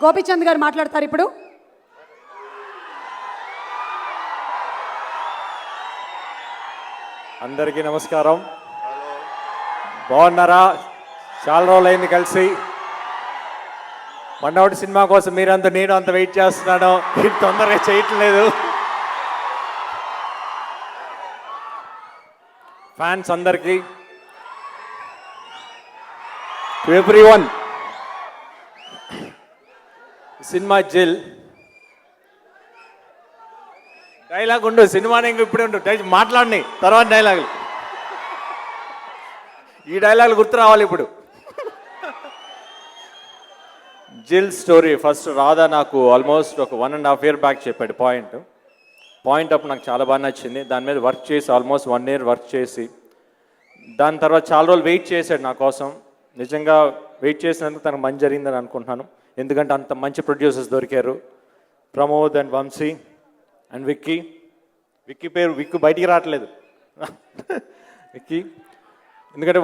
గోపీచంద్ గారు మాట్లాడతారు ఇప్పుడు. అందరికీ నమస్కారం. బాగున్నారా? చాలా రోజులైంది కలిసి. మొన్నటి సినిమా కోసం మీరంతా నేను అంత వెయిట్ చేస్తున్నాను, తొందరగా చేయట్లేదు. ఫ్యాన్స్ అందరికీ, టు ఎవ్రీవన్, సినిమా జిల్ డైలాగ్ ఉండు, సినిమా ఇప్పుడే ఉండు, మాట్లాడిని తర్వాత డైలాగులు, ఈ డైలాగులు గుర్తు రావాలి ఇప్పుడు. జిల్ స్టోరీ ఫస్ట్ రాధా నాకు ఆల్మోస్ట్ ఒక 1.5 year బ్యాక్ చెప్పాడు పాయింట్ అప్పుడు నాకు చాలా బాగా నచ్చింది. దాని మీద వర్క్ చేసి ఆల్మోస్ట్ 1 year వర్క్ చేసి దాని తర్వాత చాలా రోజులు వెయిట్ చేశాడు నా కోసం. నిజంగా వెయిట్ చేసినందుకు తనకు మంచి జరిగిందని అనుకుంటున్నాను. ఎందుకంటే అంత మంచి ప్రొడ్యూసర్స్ దొరికారు, ప్రమోద్ అండ్ వంశీ అండ్ విక్కీ పేరు విక్కు బయటికి రావట్లేదు విక్కీ, ఎందుకంటే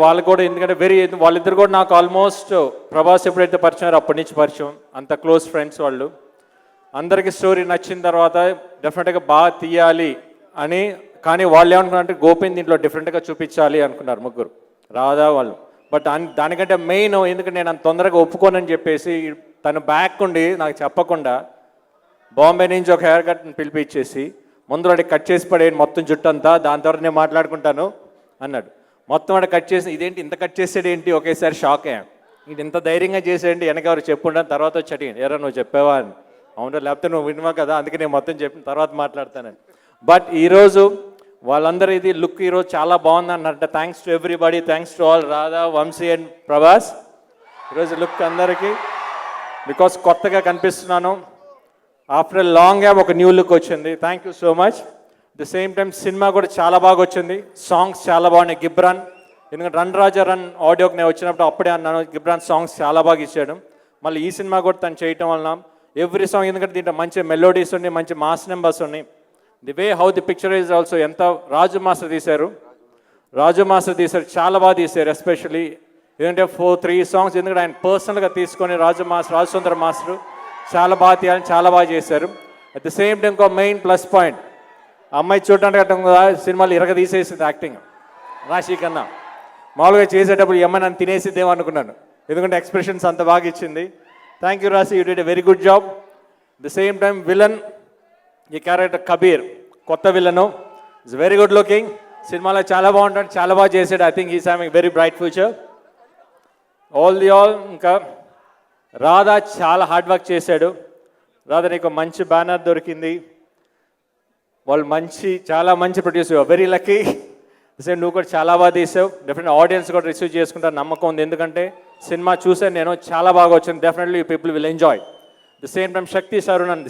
వాళ్ళిద్దరు కూడా నాకు ఆల్మోస్ట్ ప్రభాస్ ఎప్పుడైతే పరిచయం అప్పటి నుంచి పరిచయం, అంత క్లోజ్ ఫ్రెండ్స్ వాళ్ళు. అందరికీ స్టోరీ నచ్చిన తర్వాత డెఫినెట్గా బాగా తీయాలి అని, కానీ వాళ్ళు ఏమనుకున్నారంటే గోపిని దీంట్లో డిఫరెంట్గా చూపించాలి అనుకున్నారు ముగ్గురు, రాధా వాళ్ళు. బట్ దానికంటే మెయిన్, ఎందుకంటే నేను అంత తొందరగా ఒప్పుకోనని చెప్పేసి తను బ్యాక్ ఉండి నాకు చెప్పకుండా బాంబే నుంచి ఒక హెయిర్ కట్ని పిలిపించేసి ముందు వాడికి కట్ చేసి పడేయండి మొత్తం జుట్టు అంతా, దాని తర్వాత నేను మాట్లాడుకుంటాను అన్నాడు. మొత్తం వాడు కట్ చేసి, ఇదేంటి ఇంత కట్ చేసాడు ఏంటి, ఒకేసారి షాక్ అయ్యాను. ఇది ఇంత ధైర్యంగా చేసేయండి, వెనక ఎవరు చెప్పుంటాను, తర్వాత వచ్చి అడిగాను ఎరా నువ్వు చెప్పావా అని. అవును, లేకపోతే నువ్వు వినవా కదా, అందుకే నేను మొత్తం చెప్పిన తర్వాత మాట్లాడతానని. బట్ ఈరోజు వాళ్ళందరూ ఇది లుక్ ఈరోజు చాలా బాగుంది అన్నట్టు. Thanks to everybody, thanks to all Radha, Vamsi and Prabhas. ఈరోజు లుక్ అందరికీ బికాస్ కొత్తగా కనిపిస్తున్నాను. ఆఫ్టర్ ఎ లాంగ్ గ్యాప్ ఒక న్యూ లుక్ వచ్చింది. Thank you so much. The same time cinema కూడా చాలా బాగా వచ్చింది, సాంగ్స్ చాలా బాగున్నాయి. గిబ్రాన్, ఎందుకంటే రన్ రాజా రన్ ఆడియోకి నేను వచ్చినప్పుడు అప్పుడే అన్నాను, గిబ్రాన్ సాంగ్స్ చాలా బాగా ఇచ్చాడు. మళ్ళీ ఈ సినిమా కూడా తను చేయటం వలన ఎవ్రీ సాంగ్, ఎందుకంటే దీంట్లో మంచి మెలోడీస్ ఉన్నాయి, మంచి మాస్ నెంబర్స్ ఉన్నాయి. The way how the picture is also, ఎంత రాజు మాస్టర్ తీశారు చాలా బాగా తీశారు. ఎస్పెషలీ ఎందుకంటే 3 songs, ఎందుకంటే ఆయన పర్సనల్గా తీసుకొని రాజు సుందర మాస్టర్ చాలా బాగా తీయాలని చాలా బాగా చేశారు. అట్ ద సేమ్ టైం ఇంకో మెయిన్ ప్లస్ పాయింట్, అమ్మాయి చూడటానికి అట్టం కదా సినిమాలు ఇరగ తీసేసింది యాక్టింగ్. రాశి కన్నా మామూలుగా చేసేటప్పుడు ఈ అమ్మాయి నన్ను తినేసిద్దేమో అనుకున్నాను, ఎందుకంటే ఎక్స్ప్రెషన్స్ అంత బాగా ఇచ్చింది. థ్యాంక్ యూ రాశి, you did a very good job. The same time villain, ఈ క్యారెక్టర్ కబీర్ కొత్త villain, it's very good looking. సినిమాలో చాలా బాగుంటాడు, చాలా బాగా చేశాడు. I think is having very bright future. All. ఇంకా రాధా చాలా హార్డ్ వర్క్ చేశాడు. రాధా నీకు మంచి బ్యానర్ దొరికింది, వాళ్ళు చాలా మంచి ప్రొడ్యూసర్, వెరీ లక్కీ. సేమ్ నువ్వు కూడా చాలా బాగా తీసావు. డెఫినెట్లీ ఆడియన్స్ కూడా రిసీవ్ చేసుకుంటారు నమ్మకం ఉంది, ఎందుకంటే సినిమా చూసాను నేను, చాలా బాగా వచ్చింది. Definitely people will enjoy. The same time Sakthi Saravanan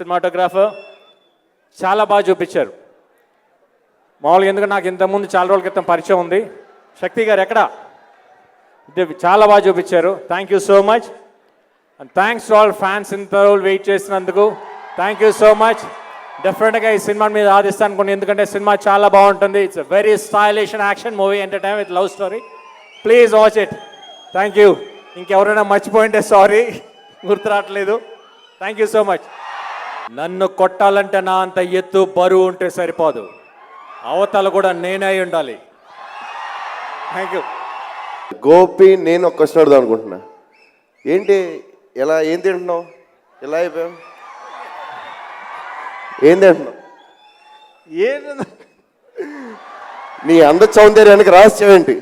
cinematographer చాలా బాగా చూపించారు. మామూలుగా ఎందుకంటే నాకు ఇంతకుముందు చాలా రోజుల క్రితం పరిచయం ఉంది. శక్తి గారు ఎక్కడ, చాలా బాగా చూపించారు. Thank you so much. And thanks to all fans, ఇంత రోజులు వెయిట్ చేసినందుకు థ్యాంక్ యూ సో మచ్. డెఫినెట్గా ఈ సినిమా మీద ఆదిస్తాను అనుకోండి, ఎందుకంటే సినిమా చాలా బాగుంటుంది. It's a very stylish and action movie, entertain with love story. Please watch it. Thank you. ఇంకెవరైనా మర్చిపోయింటే సారీ, గుర్తు రావట్లేదు. Thank you so much. నన్ను కొట్టాలంటే నా అంత ఎత్తు బరువు ఉంటే సరిపోదు, అవతల కూడా నేనే అయి ఉండాలి. Thank you. గోపి, నేను ఒక క్వశ్చన్ అడుగుదాం అనుకుంటున్నా. ఏంటి ఏం తింటున్నావు, ఎలా అయిపోయావు, ఏం తింటున్నావు, నీ అంద సౌందర్యానికి రహస్యం ఏంటి?